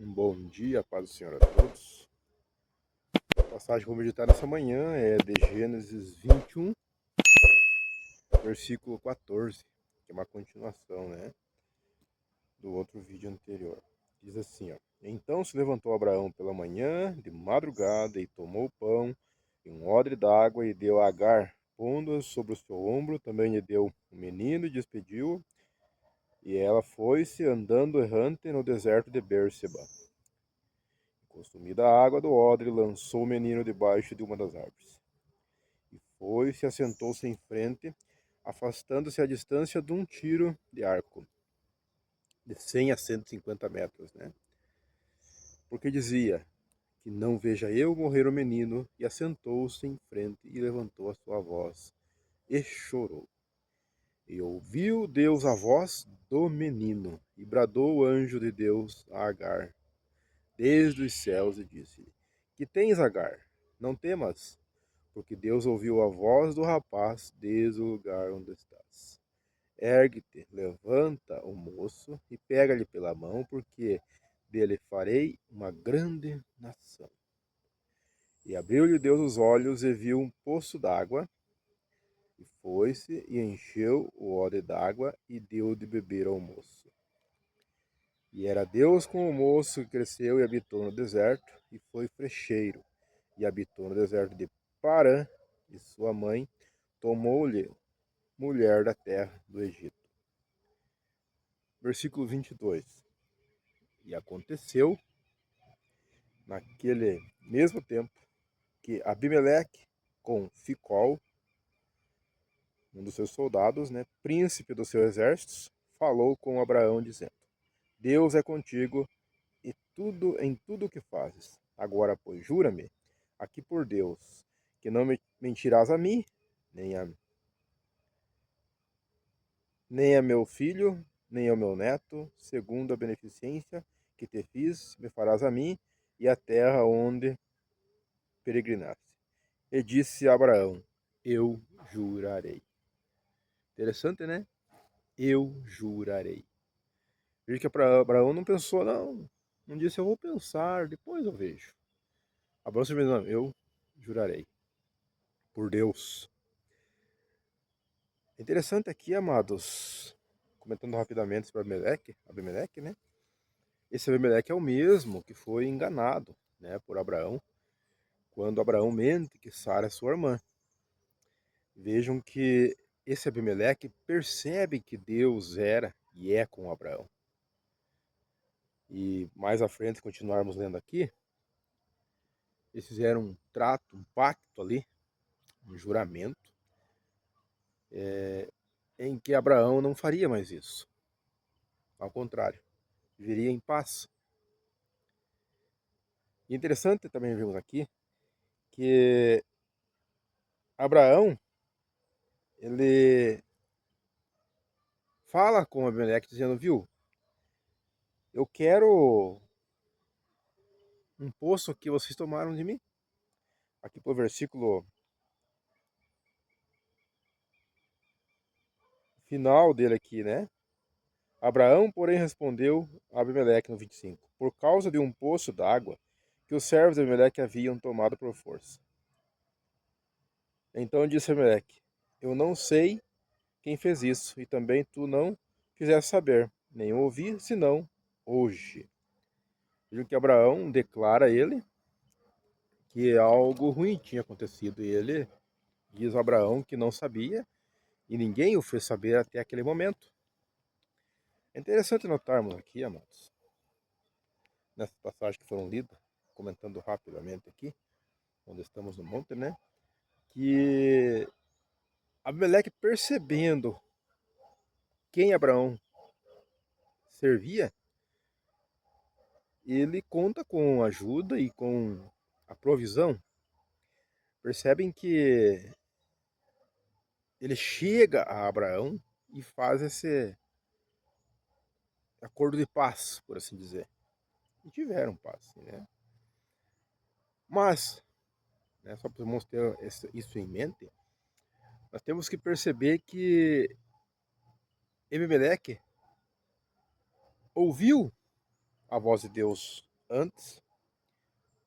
Um bom dia, paz do Senhor a todos. A passagem que vou meditar nessa manhã é de Gênesis 21, versículo 14, que é uma continuação, do outro vídeo anterior. Diz assim, ó: Então se levantou Abraão pela manhã, de madrugada, e tomou o pão e um odre d'água, e deu a Agar, pondo-a sobre o seu ombro. Também lhe deu o menino e despediu-o, e ela foi-se andando errante no deserto de Berseba. Consumida a água do odre, lançou o menino debaixo de uma das árvores. E foi-se e assentou-se em frente, afastando-se a distância de um tiro de arco, de 100 a 150 metros, Porque dizia: Que não veja eu morrer o menino. E assentou-se em frente e levantou a sua voz e chorou. E ouviu Deus a voz do menino, e bradou o anjo de Deus a Agar desde os céus e disse-lhe: Que tens, Agar? Não temas, porque Deus ouviu a voz do rapaz desde o lugar onde estás. Ergue-te, levanta o moço e pega-lhe pela mão, porque dele farei uma grande nação. E abriu-lhe Deus os olhos e viu um poço d'água, e foi-se e encheu o odre d'água e deu de beber ao moço. E era Deus com o moço que cresceu e habitou no deserto, e foi frecheiro, e habitou no deserto de Parã, e sua mãe tomou-lhe mulher da terra do Egito. Versículo 22. E aconteceu, naquele mesmo tempo, que Abimeleque, com Ficol, um dos seus soldados, príncipe dos seus exércitos, falou com Abraão, dizendo: Deus é contigo e em tudo o que fazes. Agora, pois, jura-me, aqui por Deus, que não mentirás a mim, nem a, nem a meu filho, nem ao meu neto, segundo a beneficência que te fiz, me farás a mim e a terra onde peregrinaste. E disse a Abraão: Eu jurarei. Interessante, né? Eu jurarei. Veja que Abraão não pensou, não. Não disse, eu vou pensar, depois eu vejo. Abraão simplesmente, não, eu jurarei. Por Deus. Interessante aqui, amados, comentando rapidamente sobre Abimeleque, Esse Abimeleque é o mesmo que foi enganado, por Abraão, quando Abraão mente que Sara é sua irmã. Vejam que esse Abimeleque percebe que Deus era e é com Abraão. E mais à frente, continuarmos lendo aqui, eles fizeram um trato, um pacto ali, um juramento, em que Abraão não faria mais isso. Ao contrário, viveria em paz. E interessante também vemos aqui que Abraão, ele fala com Abimeleque dizendo, viu, eu quero um poço que vocês tomaram de mim. Aqui pro versículo final dele aqui, Abraão, porém, respondeu a Abimeleque no 25, por causa de um poço d'água que os servos de Abimeleque haviam tomado por força. Então disse Abimeleque, eu não sei quem fez isso, e também tu não fizeste saber, nem ouvi, senão hoje. Vejam que Abraão declara a ele que algo ruim tinha acontecido, e ele diz a Abraão que não sabia, e ninguém o fez saber até aquele momento. É interessante notarmos aqui, amados, nessas passagens que foram lidas, comentando rapidamente aqui, onde estamos no monte, que Abimeleque, percebendo quem Abraão servia, ele conta com ajuda e com a provisão. Percebem que ele chega a Abraão e faz esse acordo de paz, por assim dizer. E tiveram paz, Mas, só para mostrar isso em mente, nós temos que perceber que Ebimeleque ouviu a voz de Deus antes,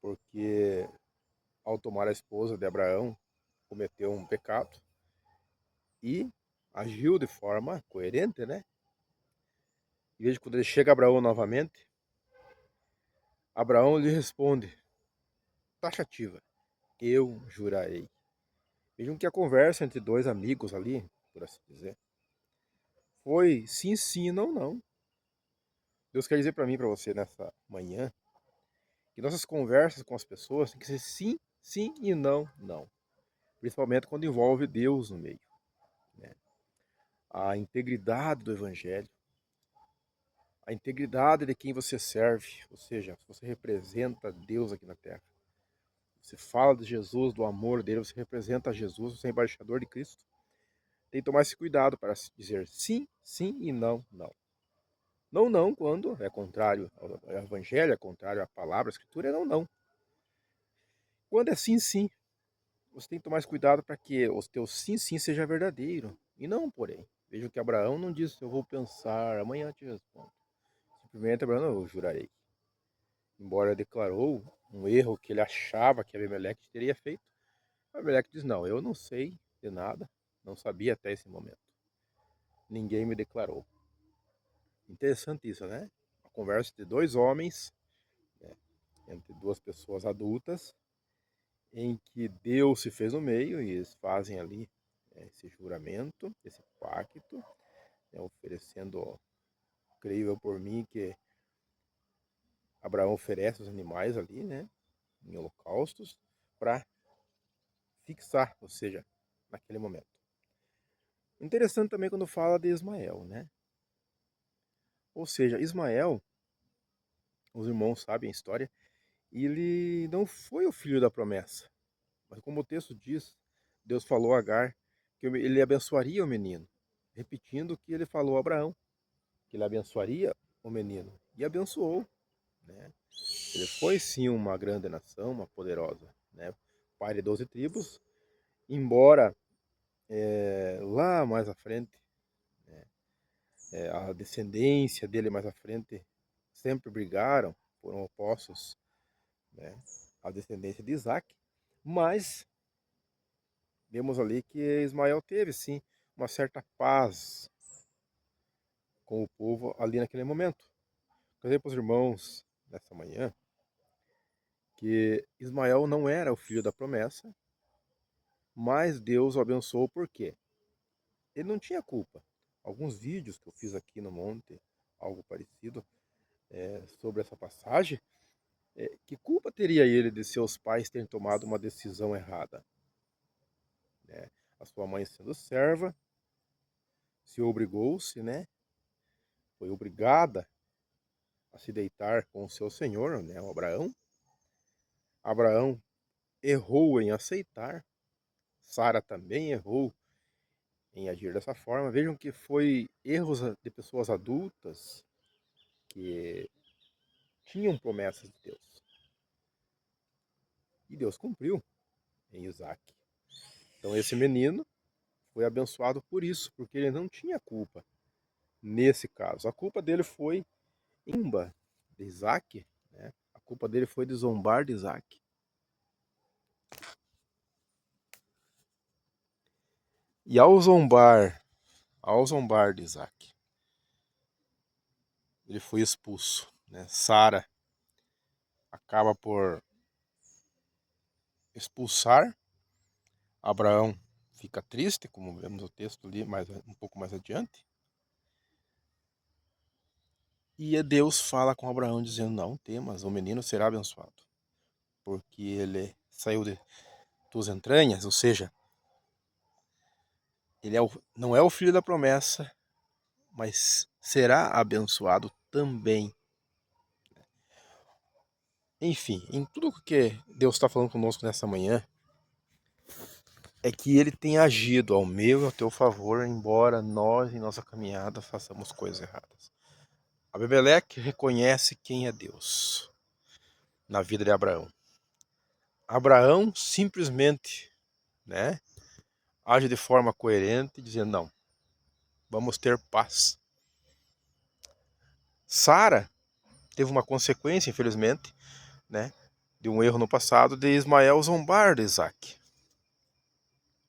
porque ao tomar a esposa de Abraão, cometeu um pecado e agiu de forma coerente, né? E veja quando ele chega a Abraão novamente, Abraão lhe responde, taxativa, eu jurarei. Vejam que a conversa entre dois amigos ali, por assim dizer, foi sim, sim, não, não. Deus quer dizer para mim, para você nessa manhã, que nossas conversas com as pessoas têm que ser sim, sim e não, não. Principalmente quando envolve Deus no meio, né? A integridade do evangelho, a integridade de quem você serve, ou seja, se você representa Deus aqui na terra, você fala de Jesus, do amor dele, você representa Jesus, você é embaixador de Cristo, tem que tomar esse cuidado para dizer sim, sim e não, não. Não, não, quando é contrário ao evangelho, é contrário à palavra, à escritura, é não, não. Quando é sim, sim, você tem que tomar mais cuidado para que o teu sim, sim seja verdadeiro. E não, porém. Veja que Abraão não disse, eu vou pensar, amanhã te respondo. Simplesmente Abraão, não, eu jurarei. Embora declarou um erro que ele achava que Abimeleque teria feito, Abimeleque diz, não, eu não sei de nada, não sabia até esse momento. Ninguém me declarou. Interessante isso, né? Uma conversa de dois homens, né, entre duas pessoas adultas, em que Deus se fez no meio e eles fazem ali esse juramento, esse pacto, né, oferecendo, creio eu por mim, que Abraão oferece os animais ali, né, em holocaustos, para fixar, ou seja, naquele momento. Interessante também quando fala de Ismael, né? Ou seja, Ismael, os irmãos sabem a história, ele não foi o filho da promessa, mas como o texto diz, Deus falou a Agar que ele abençoaria o menino, repetindo o que ele falou a Abraão, que ele abençoaria o menino, e abençoou, né? Ele foi sim uma grande nação, uma poderosa, né? Pai de 12 tribos, embora lá mais à frente, a descendência dele mais à frente sempre brigaram, foram opostos, né, à descendência de Isaac, mas vemos ali que Ismael teve sim uma certa paz com o povo ali naquele momento. Quer dizer para os irmãos nessa manhã que Ismael não era o filho da promessa, mas Deus o abençoou por quê? Ele não tinha culpa. Alguns vídeos que eu fiz aqui no monte, algo parecido, sobre essa passagem, que culpa teria ele de seus pais terem tomado uma decisão errada? Né? A sua mãe sendo serva, se obrigou-se, né? Foi obrigada a se deitar com o seu senhor, né? O Abraão. Abraão errou em aceitar, Sara também errou em agir dessa forma. Vejam que foi erros de pessoas adultas que tinham promessas de Deus. E Deus cumpriu em Isaac. Então esse menino foi abençoado por isso, porque ele não tinha culpa nesse caso. A culpa dele foi imba de Isaac, né? A culpa dele foi de zombar de Isaac. E ao zombar de Isaac, ele foi expulso, né? Sara acaba por expulsar. Abraão fica triste, como vemos o texto ali um pouco mais adiante. E Deus fala com Abraão dizendo, não temas, o menino será abençoado, porque ele saiu de tuas entranhas, ou seja, ele não é o filho da promessa, mas será abençoado também. Enfim, em tudo que Deus está falando conosco nessa manhã, é que Ele tem agido ao meu e ao teu favor, embora nós, em nossa caminhada, façamos coisas erradas. Abimeleque reconhece quem é Deus na vida de Abraão. Abraão simplesmente, né, age de forma coerente, dizendo, não, vamos ter paz. Sara teve uma consequência, infelizmente, né, de um erro no passado, de Ismael zombar de Isaac.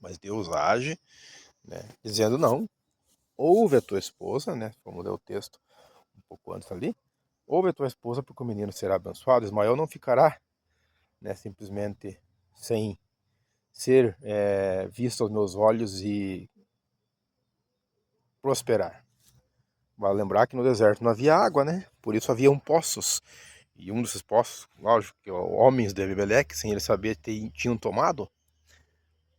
Mas Deus age, né, dizendo não, ouve a tua esposa, né, vamos ler o texto um pouco antes ali, ouve a tua esposa porque o menino será abençoado. Ismael não ficará, né, simplesmente sem ser visto aos meus olhos e prosperar. Vale lembrar que no deserto não havia água, né? Por isso haviam poços. E um desses poços, lógico, que homens de Abimeleque, sem ele saber, tinham tomado.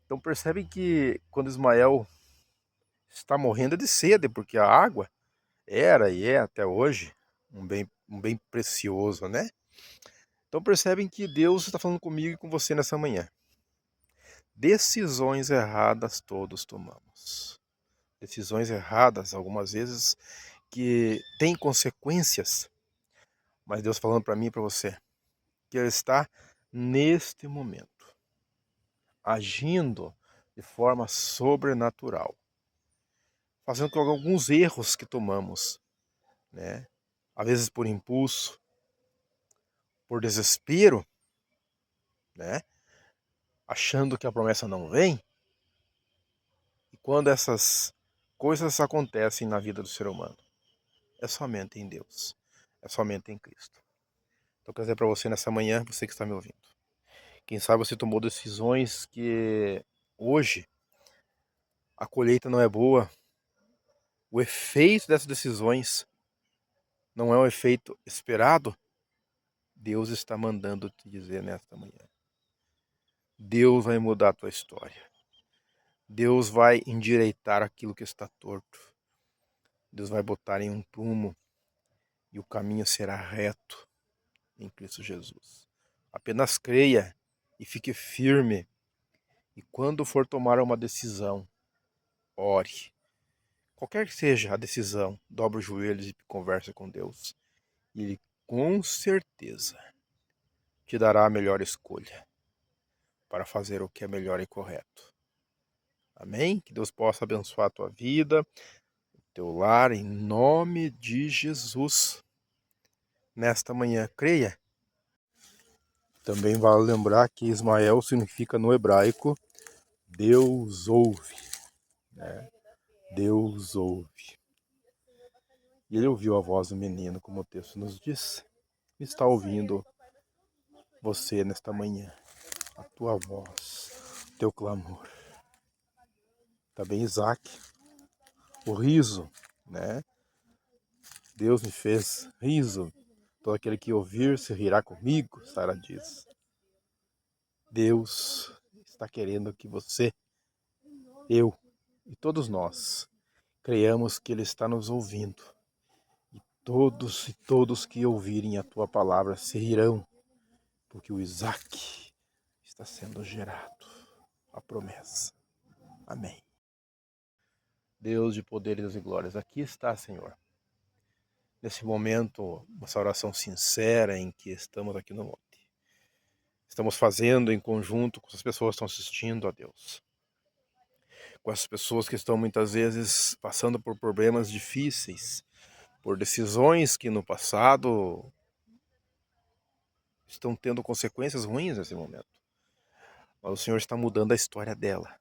Então percebem que quando Ismael está morrendo de sede, porque a água era e é até hoje um bem precioso, né? Então percebem que Deus está falando comigo e com você nessa manhã. Decisões erradas todos tomamos. Decisões erradas, algumas vezes, que têm consequências. Mas Deus falando para mim e para você, que Ele está neste momento, agindo de forma sobrenatural, fazendo com que alguns erros que tomamos, né, às vezes por impulso, por desespero, né, achando que a promessa não vem, e quando essas coisas acontecem na vida do ser humano, é somente em Deus, é somente em Cristo. Então, quero dizer para você nessa manhã, você que está me ouvindo, quem sabe você tomou decisões que hoje a colheita não é boa, o efeito dessas decisões não é um efeito esperado. Deus está mandando te dizer nesta manhã. Deus vai mudar a tua história. Deus vai endireitar aquilo que está torto. Deus vai botar em um prumo e o caminho será reto em Cristo Jesus. Apenas creia e fique firme. E quando for tomar uma decisão, ore. Qualquer que seja a decisão, dobre os joelhos e converse com Deus. E Ele com certeza te dará a melhor escolha para fazer o que é melhor e correto. Amém? Que Deus possa abençoar a tua vida, o teu lar, em nome de Jesus. Nesta manhã, creia. Também vale lembrar que Ismael significa no hebraico Deus ouve. Né? Deus ouve. E ele ouviu a voz do menino, como o texto nos diz. E está ouvindo você nesta manhã. A tua voz, o teu clamor. Também Isaac, o riso, né? Deus me fez riso. Todo aquele que ouvir se rirá comigo, Sara diz. Deus está querendo que você, eu e todos nós creiamos que Ele está nos ouvindo. E todos que ouvirem a tua palavra se rirão, porque o Isaac está sendo gerado. A promessa. Amém. Deus de poderes e glórias, aqui está, Senhor. Nesse momento, essa oração sincera em que estamos aqui no monte. Estamos fazendo em conjunto com as pessoas que estão assistindo a Deus. Com as pessoas que estão muitas vezes passando por problemas difíceis, por decisões que no passado estão tendo consequências ruins nesse momento. Mas o Senhor está mudando a história dela.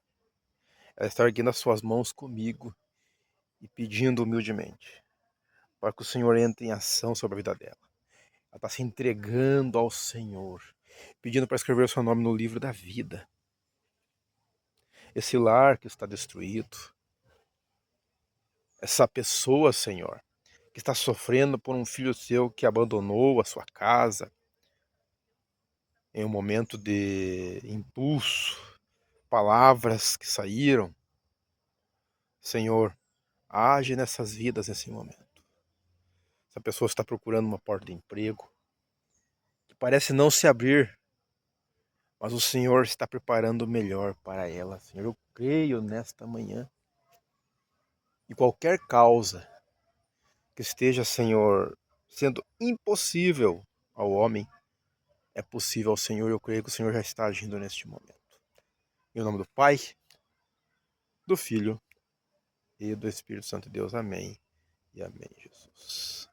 Ela está erguendo as suas mãos comigo e pedindo humildemente para que o Senhor entre em ação sobre a vida dela. Ela está se entregando ao Senhor, pedindo para escrever o seu nome no livro da vida. Esse lar que está destruído, essa pessoa, Senhor, que está sofrendo por um filho seu que abandonou a sua casa em um momento de impulso, palavras que saíram. Senhor, age nessas vidas nesse momento. Essa pessoa está procurando uma porta de emprego que parece não se abrir, mas o Senhor está preparando o melhor para ela. Senhor, eu creio nesta manhã. E qualquer causa que esteja, Senhor, sendo impossível ao homem, é possível ao Senhor. Eu creio que o Senhor já está agindo neste momento. Em nome do Pai, do Filho e do Espírito Santo de Deus. Amém e amém, Jesus.